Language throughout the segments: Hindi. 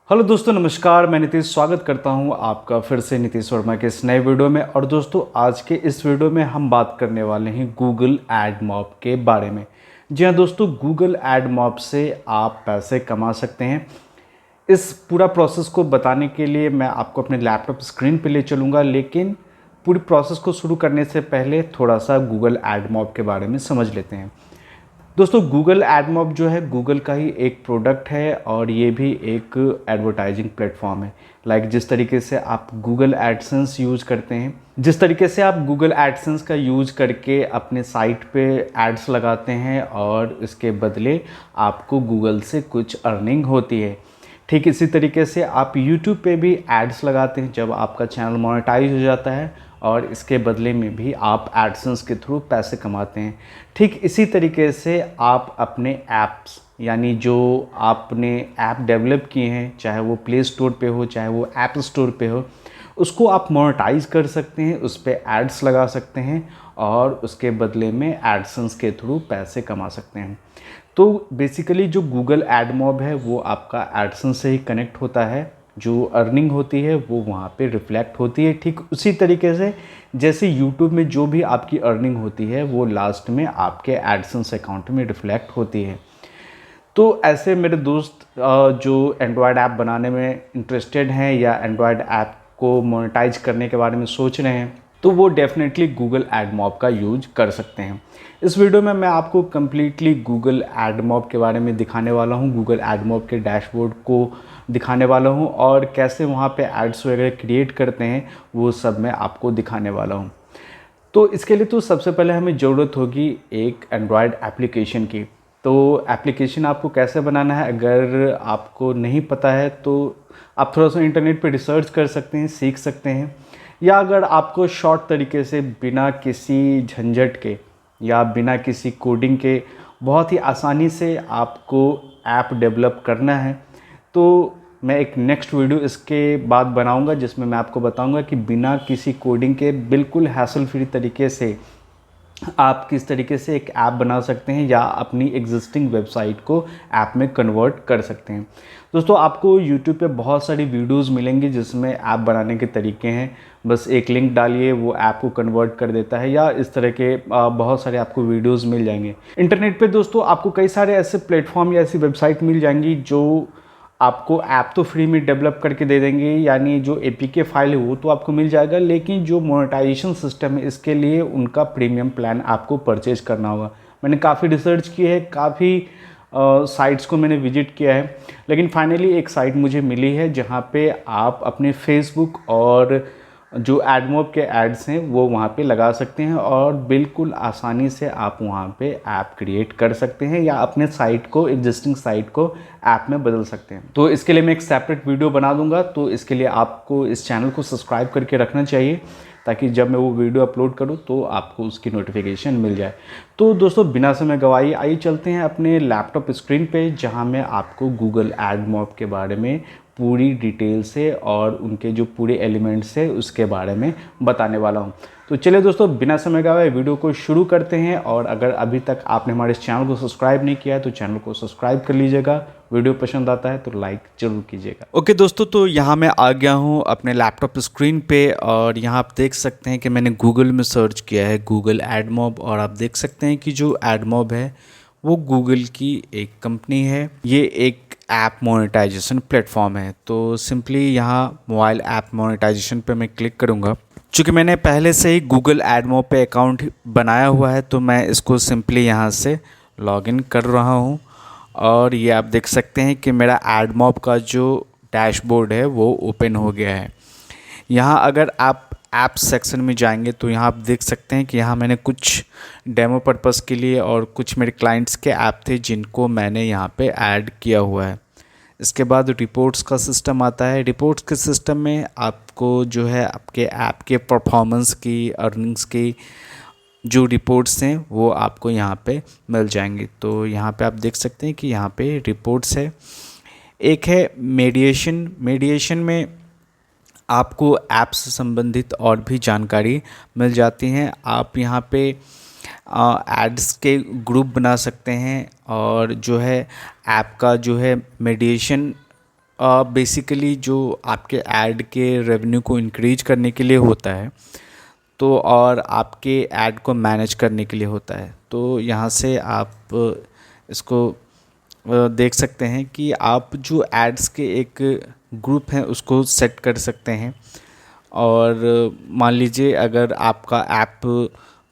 हेलो दोस्तों, नमस्कार। मैं नीतीश स्वागत करता हूं आपका फिर से नीतीश वर्मा के इस नए वीडियो में। और दोस्तों, आज के इस वीडियो में हम बात करने वाले हैं गूगल एडमॉब के बारे में। जी हाँ दोस्तों, गूगल एडमॉब से आप पैसे कमा सकते हैं। इस पूरा प्रोसेस को बताने के लिए मैं आपको अपने लैपटॉप स्क्रीन पे ले चलूँगा, लेकिन पूरी प्रोसेस को शुरू करने से पहले थोड़ा सा गूगल एडमॉब के बारे में समझ लेते हैं। दोस्तों, गूगल एडमॉब जो है गूगल का ही एक प्रोडक्ट है और ये भी एक एडवर्टाइजिंग प्लेटफॉर्म है। जिस तरीके से आप गूगल एडसेंस यूज़ करते हैं, जिस तरीके से आप गूगल एडसेंस का यूज़ करके अपने साइट पे एड्स लगाते हैं और इसके बदले आपको गूगल से कुछ अर्निंग होती है, ठीक इसी तरीके से आप यूट्यूब पे भी एड्स लगाते हैं जब आपका चैनल मोनेटाइज हो जाता है, और इसके बदले में भी आप एडसेंस के थ्रू पैसे कमाते हैं। ठीक इसी तरीके से आप अपने ऐप्स, यानी जो आपने ऐप डेवलप किए हैं, चाहे वो प्ले स्टोर पे हो चाहे वो ऐप स्टोर पे हो, उसको आप मोनेटाइज कर सकते हैं, उस पर एड्स लगा सकते हैं और उसके बदले में एडसेंस के थ्रू पैसे कमा सकते हैं। तो बेसिकली जो गूगल एडमॉब है वो आपका एडसेंस से ही कनेक्ट होता है। जो अर्निंग होती है वो वहाँ पे रिफ्लेक्ट होती है, ठीक उसी तरीके से जैसे यूट्यूब में जो भी आपकी अर्निंग होती है वो लास्ट में आपके एडसेंस अकाउंट में रिफ्लेक्ट होती है। तो ऐसे मेरे दोस्त जो एंड्रॉयड ऐप बनाने में इंटरेस्टेड हैं या एंड्रॉयड ऐप को मोनेटाइज करने के बारे में सोच रहे हैं, तो वो डेफिनेटली गूगल एडमॉब का यूज कर सकते हैं। इस वीडियो में मैं आपको कम्प्लीटली गूगल एडमॉब के बारे में दिखाने वाला हूँ, गूगल एडमॉब के डैशबोर्ड को दिखाने वाला हूँ और कैसे वहाँ पे एड्स वगैरह क्रिएट करते हैं वो सब मैं आपको दिखाने वाला हूँ। तो इसके लिए तो सबसे पहले हमें ज़रूरत होगी एक एंड्रॉयड एप्लीकेशन की। तो एप्लीकेशन आपको कैसे बनाना है, अगर आपको नहीं पता है तो आप थोड़ा सा इंटरनेट पे रिसर्च कर सकते हैं, सीख सकते हैं। या अगर आपको शॉर्ट तरीके से बिना किसी झंझट के या बिना किसी कोडिंग के बहुत ही आसानी से आपको ऐप डेवलप करना है, तो मैं एक नेक्स्ट वीडियो इसके बाद बनाऊंगा जिसमें मैं आपको बताऊंगा कि बिना किसी कोडिंग के बिल्कुल हैसल फ्री तरीके से आप किस तरीके से एक ऐप बना सकते हैं या अपनी एग्जिस्टिंग वेबसाइट को ऐप में कन्वर्ट कर सकते हैं। दोस्तों, आपको YouTube पे बहुत सारी वीडियोस मिलेंगी जिसमें ऐप बनाने के तरीके हैं। बस एक लिंक डालिए, वो ऐप को कन्वर्ट कर देता है, या इस तरह के बहुत सारे आपको वीडियोस मिल जाएंगे इंटरनेट पे। दोस्तों, आपको कई सारे ऐसे प्लेटफॉर्म या ऐसी वेबसाइट मिल जाएंगी जो आपको ऐप तो फ्री में डेवलप करके दे देंगे, यानी जो APK फाइल है वो तो आपको मिल जाएगा, लेकिन जो मोनेटाइजेशन सिस्टम है इसके लिए उनका प्रीमियम प्लान आपको परचेज करना होगा। मैंने काफ़ी रिसर्च की है, काफ़ी साइट्स को मैंने विजिट किया है, लेकिन फाइनली एक साइट मुझे मिली है जहाँ पे आप अपने फेसबुक और जो एडमॉब के एड्स हैं वो वहाँ पे लगा सकते हैं और बिल्कुल आसानी से आप वहाँ पे ऐप क्रिएट कर सकते हैं या अपने साइट को, एग्जिस्टिंग साइट को ऐप में बदल सकते हैं। तो इसके लिए मैं एक सेपरेट वीडियो बना दूंगा, तो इसके लिए आपको इस चैनल को सब्सक्राइब करके रखना चाहिए ताकि जब मैं वो वीडियो अपलोड करूँ तो आपको उसकी नोटिफिकेशन मिल जाए। तो दोस्तों, बिना समय गवाए आइए चलते हैं अपने लैपटॉप स्क्रीन पे, जहाँ मैं आपको गूगल एडमॉब के बारे में पूरी डिटेल से और उनके जो पूरे एलिमेंट्स है उसके बारे में बताने वाला हूं। तो चलिए दोस्तों, बिना समय गवाए वीडियो को शुरू करते हैं। और अगर अभी तक आपने हमारे इस चैनल को सब्सक्राइब नहीं किया है तो चैनल को सब्सक्राइब कर लीजिएगा। वीडियो पसंद आता है तो लाइक जरूर कीजिएगा। ओके दोस्तों, तो यहाँ मैं आ गया हूँ अपने लैपटॉप स्क्रीन पे और यहाँ आप देख सकते हैं कि मैंने गूगल में सर्च किया है गूगल एडमॉब, और आप देख सकते हैं कि जो एडमॉब है वो गूगल की एक कंपनी है। ये एक ऐप मोनेटाइजेशन प्लेटफॉर्म है। तो सिंपली यहाँ मोबाइल ऐप मोनेटाइजेशन पे मैं क्लिक करूँगा। चूँकि मैंने पहले से ही गूगल एडमॉब पे अकाउंट बनाया हुआ है तो मैं इसको सिंपली यहाँ से लॉगिन कर रहा हूँ और ये आप देख सकते हैं कि मेरा एडमॉब का जो डैशबोर्ड है वो ओपन हो गया है। यहाँ अगर आप ऐप सेक्शन में जाएंगे तो यहाँ आप देख सकते हैं कि यहाँ मैंने कुछ डेमो पर्पस के लिए और कुछ मेरे क्लाइंट्स के ऐप थे जिनको मैंने यहाँ पे ऐड किया हुआ है। इसके बाद रिपोर्ट्स का सिस्टम आता है। रिपोर्ट्स के सिस्टम में आपको जो है आपके ऐप के परफॉर्मेंस की, अर्निंग्स की जो रिपोर्ट्स हैं वो आपको यहाँ पे मिल जाएंगी। तो यहाँ पे आप देख सकते हैं कि यहाँ पे रिपोर्ट्स है। एक है मीडिएशन में आपको ऐप से संबंधित और भी जानकारी मिल जाती हैं। आप यहाँ पे एड्स के ग्रुप बना सकते हैं और जो है ऐप का जो है मीडिएशन बेसिकली जो आपके ऐड के रेवेन्यू को इंक्रीज करने के लिए होता है, तो और आपके ऐड को मैनेज करने के लिए होता है। तो यहाँ से आप इसको देख सकते हैं कि आप जो एड्स के एक ग्रुप हैं उसको सेट कर सकते हैं। और मान लीजिए अगर आपका ऐप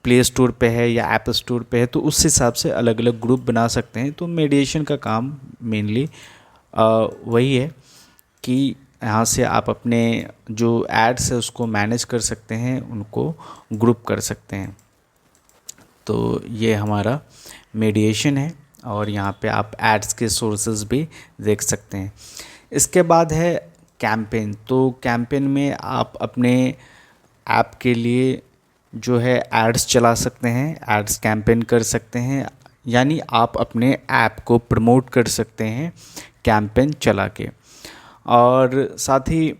प्ले स्टोर पे है या ऐप स्टोर पे है तो उस हिसाब से अलग अलग ग्रुप बना सकते हैं। तो मीडिएशन का काम मेनली वही है कि यहाँ से आप अपने जो एड्स है उसको मैनेज कर सकते हैं, उनको ग्रुप कर सकते हैं। तो ये हमारा मीडिएशन है और यहाँ पे आप एड्स के सोर्सेज भी देख सकते हैं। इसके बाद है कैंपेन। तो कैंपेन में आप अपने ऐप के लिए जो है एड्स चला सकते हैं, एड्स कैंपेन कर सकते हैं, यानी आप अपने ऐप को प्रमोट कर सकते हैं कैंपेन चला के। और साथ ही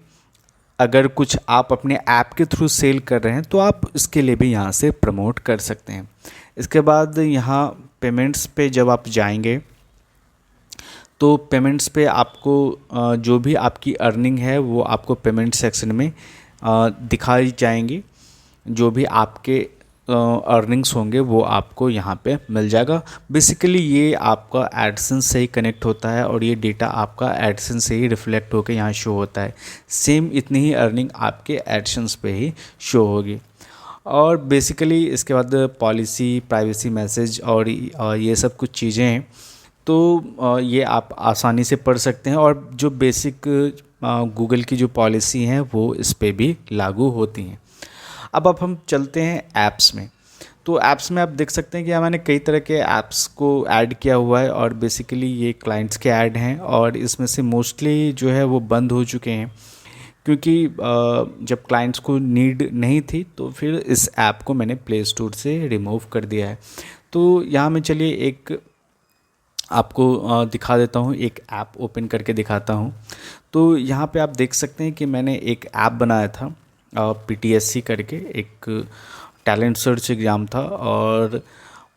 अगर कुछ आप अपने ऐप के थ्रू सेल कर रहे हैं तो आप इसके लिए भी यहाँ से प्रमोट कर सकते हैं। इसके बाद यहाँ पेमेंट्स पे जब आप जाएंगे तो पेमेंट्स पे आपको जो भी आपकी अर्निंग है वो आपको पेमेंट सेक्शन में दिखाई जाएंगी। जो भी आपके अर्निंग्स होंगे वो आपको यहाँ पे मिल जाएगा। बेसिकली ये आपका एडसेंस से ही कनेक्ट होता है और ये डेटा आपका एडसेंस से ही रिफ्लेक्ट होकर यहाँ शो होता है। सेम इतनी ही अर्निंग आपके एडसेंस पे ही शो होगी। और बेसिकली इसके बाद पॉलिसी, प्राइवेसी मैसेज और ये सब कुछ चीज़ें हैं। तो ये आप आसानी से पढ़ सकते हैं और जो बेसिक गूगल की जो पॉलिसी हैं वो इस पे भी लागू होती हैं। अब हम चलते हैं ऐप्स में। तो ऐप्स में आप देख सकते हैं कि मैंने कई तरह के ऐप्स को ऐड किया हुआ है और बेसिकली ये क्लाइंट्स के ऐड हैं और इसमें से मोस्टली जो है वो बंद हो चुके हैं, क्योंकि जब क्लाइंट्स को नीड नहीं थी तो फिर इस ऐप को मैंने प्ले स्टोर से रिमूव कर दिया है। तो यहाँ मैं चलिए एक आपको दिखा देता हूँ, एक ऐप ओपन करके दिखाता हूँ। तो यहाँ पे आप देख सकते हैं कि मैंने एक ऐप बनाया था PTSC करके, एक टैलेंट सर्च एग्ज़ाम था और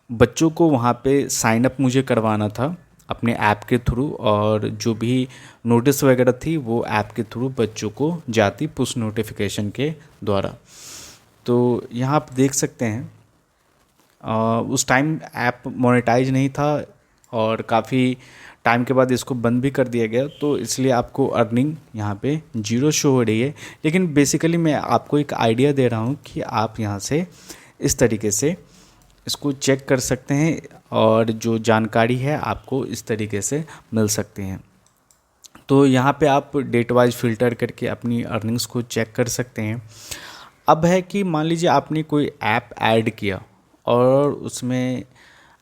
बच्चों को वहाँ पे साइन अप मुझे करवाना था अपने ऐप के थ्रू, और जो भी नोटिस वगैरह थी वो ऐप के थ्रू बच्चों को जाती पुश नोटिफिकेशन के द्वारा। तो यहाँ आप देख सकते हैं उस टाइम ऐप मोनेटाइज नहीं था और काफ़ी टाइम के बाद इसको बंद भी कर दिया गया, तो इसलिए आपको अर्निंग यहाँ पे 0 शो हो रही है। लेकिन बेसिकली मैं आपको एक आइडिया दे रहा हूँ कि आप यहाँ से इस तरीके से इसको चेक कर सकते हैं और जो जानकारी है आपको इस तरीके से मिल सकती हैं। तो यहाँ पे आप डेट वाइज फ़िल्टर करके अपनी अर्निंग्स को चेक कर सकते हैं। अब है कि मान लीजिए आपने कोई ऐप ऐड किया और उसमें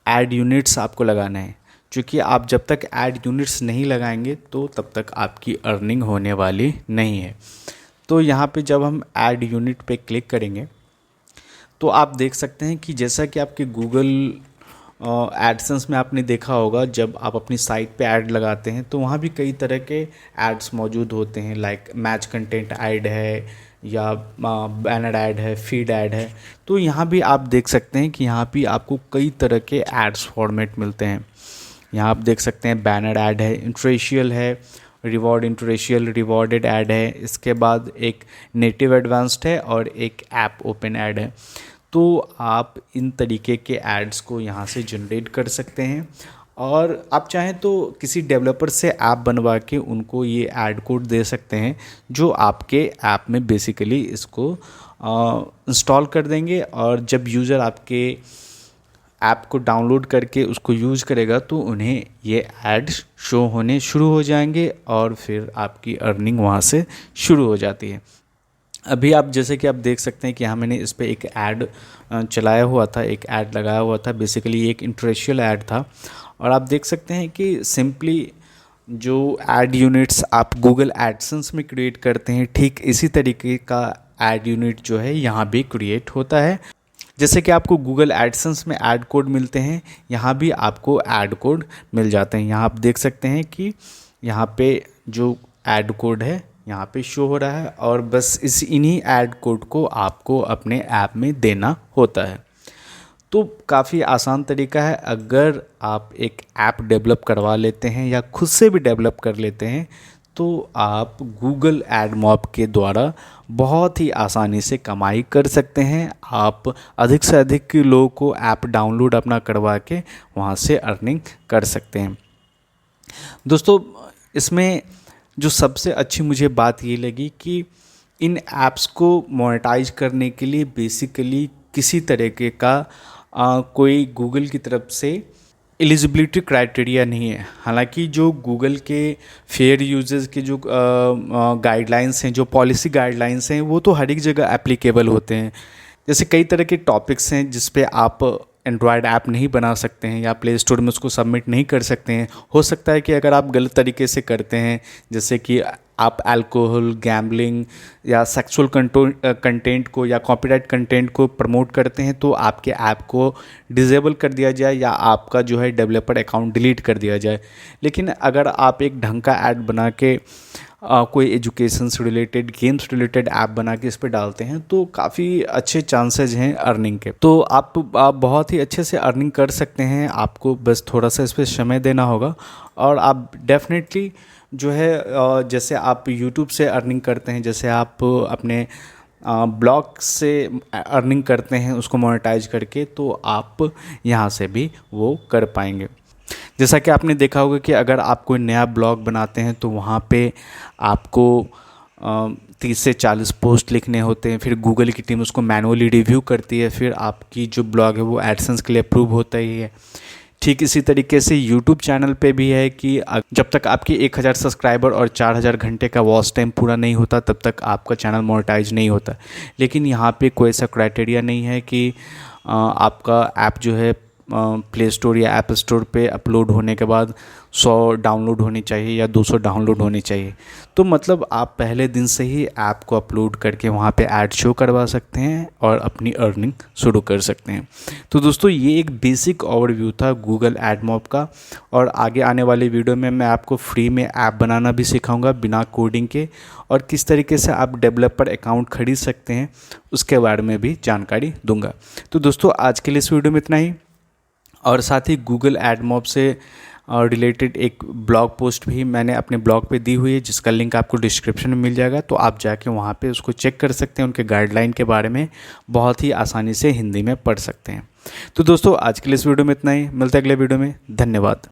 ऐड यूनिट्स आपको लगाना है, क्योंकि आप जब तक ऐड यूनिट्स नहीं लगाएंगे तो तब तक आपकी अर्निंग होने वाली नहीं है। तो यहाँ पे जब हम ऐड यूनिट पे क्लिक करेंगे तो आप देख सकते हैं कि जैसा कि आपके गूगल एडसेंस में आपने देखा होगा, जब आप अपनी साइट पे ऐड लगाते हैं तो वहाँ भी कई तरह के एड्स मौजूद होते हैं, लाइक मैच कंटेंट ऐड है या बैनर ऐड है, फीड ऐड है। तो यहाँ भी आप देख सकते हैं कि यहाँ भी आपको कई तरह के एड्स फॉर्मेट मिलते हैं। यहाँ आप देख सकते हैं बैनर ऐड है, इंटरेशियल है, रिवॉर्ड इंटरेशियल रिवॉर्डेड ऐड है, इसके बाद एक नेटिव एडवांस्ड है और एक ऐप ओपन ऐड है। तो आप इन तरीके के एड्स को यहाँ से जनरेट कर सकते हैं और आप चाहें तो किसी डेवलपर से ऐप बनवा के उनको ये ऐड कोड दे सकते हैं, जो आपके ऐप में बेसिकली इसको इंस्टॉल कर देंगे। और जब यूज़र आपके ऐप को डाउनलोड करके उसको यूज़ करेगा तो उन्हें ये ऐड्स शो होने शुरू हो जाएंगे और फिर आपकी अर्निंग वहाँ से शुरू हो जाती है। अभी आप जैसे कि आप देख सकते हैं कि यहाँ मैंने इस पर एक ऐड चलाया हुआ था, एक ऐड लगाया हुआ था। बेसिकली एक इंटरेशियल ऐड था और आप देख सकते हैं कि सिंपली जो ऐड यूनिट्स आप गूगल एडसेंस में क्रिएट करते हैं, ठीक इसी तरीके का ऐड यूनिट जो है यहाँ भी क्रिएट होता है। जैसे कि आपको गूगल एडसेंस में ऐड कोड मिलते हैं, यहाँ भी आपको ऐड कोड मिल जाते हैं। यहाँ आप देख सकते हैं कि यहाँ पे जो ऐड कोड है यहाँ पे शो हो रहा है और बस इन्हीं ऐड कोड को आपको अपने ऐप में देना होता है। तो काफ़ी आसान तरीका है। अगर आप एक ऐप डेवलप करवा लेते हैं या खुद से भी डेवलप कर लेते हैं दोस्तों आप गूगल एडमॉब के द्वारा बहुत ही आसानी से कमाई कर सकते हैं। आप अधिक से अधिक लोगों को ऐप डाउनलोड अपना करवा के वहाँ से अर्निंग कर सकते हैं। दोस्तों इसमें जो सबसे अच्छी मुझे बात ये लगी कि इन ऐप्स को मोनेटाइज करने के लिए बेसिकली किसी तरीके का कोई गूगल की तरफ से एलिजिबिलिटी क्राइटेरिया नहीं है। हालांकि जो गूगल के फेयर यूजेस के जो गाइडलाइंस हैं, जो पॉलिसी गाइडलाइंस हैं, वो तो हर एक जगह एप्लीकेबल होते हैं। जैसे कई तरह के टॉपिक्स हैं जिस पे आप एंड्रॉयड ऐप नहीं बना सकते हैं या प्ले स्टोर में उसको सबमिट नहीं कर सकते हैं। हो सकता है कि अगर आप गलत तरीके से करते हैं, जैसे कि आप अल्कोहल, गैम्बलिंग या सेक्सुअल कंटेंट को या कॉपीराइट कंटेंट को प्रमोट करते हैं, तो आपके ऐप को डिसेबल कर दिया जाए या आपका जो है डेवलपर अकाउंट डिलीट कर दिया जाए। लेकिन अगर आप एक ढंग का ऐड बना के कोई एजुकेशन से रिलेटेड, गेम्स रिलेटेड ऐप बना के इस पर डालते हैं तो काफ़ी अच्छे चांसेज हैं अर्निंग के। तो आप बहुत ही अच्छे से अर्निंग कर सकते हैं। आपको बस थोड़ा सा इस पर समय देना होगा और आप डेफिनेटली जो है जैसे आप यूट्यूब से अर्निंग करते हैं, जैसे आप अपने ब्लॉग से अर्निंग करते हैं उसको मोनेटाइज करके, तो आप यहाँ से भी वो कर पाएंगे। जैसा कि आपने देखा होगा कि अगर आप कोई नया ब्लॉग बनाते हैं तो वहाँ पे आपको 30 से 40 पोस्ट लिखने होते हैं। फिर गूगल की टीम उसको मैनुअली रिव्यू करती है, फिर आपकी जो ब्लॉग है वो एडसेंस के लिए अप्रूव होता ही है। ठीक इसी तरीके से यूट्यूब चैनल पे भी है कि जब तक आपकी 1000 सब्सक्राइबर और 4000 घंटे का वॉच टाइम पूरा नहीं होता तब तक आपका चैनल मोनेटाइज नहीं होता। लेकिन यहाँ पे कोई ऐसा क्राइटेरिया नहीं है कि आपका ऐप जो है प्ले स्टोर या ऐप स्टोर पे अपलोड होने के बाद 100 डाउनलोड होनी चाहिए या 200 डाउनलोड होनी चाहिए। तो मतलब आप पहले दिन से ही ऐप को अपलोड करके वहाँ पे ऐड शो करवा सकते हैं और अपनी अर्निंग शुरू कर सकते हैं। तो दोस्तों ये एक बेसिक ओवरव्यू था गूगल एडमॉब का, और आगे आने वाले वीडियो में मैं आपको फ्री में ऐप बनाना भी सिखाऊंगा बिना कोडिंग के, और किस तरीके से आप डेवलपर अकाउंट खरीद सकते हैं उसके बारे में भी जानकारी दूंगा। तो दोस्तों आज के लिए इस वीडियो में इतना ही, और साथ ही गूगल एडमॉब से रिलेटेड एक ब्लॉग पोस्ट भी मैंने अपने ब्लॉग पे दी हुई है जिसका लिंक आपको डिस्क्रिप्शन में मिल जाएगा। तो आप जाके वहाँ पे उसको चेक कर सकते हैं, उनके गाइडलाइन के बारे में बहुत ही आसानी से हिंदी में पढ़ सकते हैं। तो दोस्तों आज के लिए इस वीडियो में इतना ही, मिलते हैं अगले वीडियो में। धन्यवाद।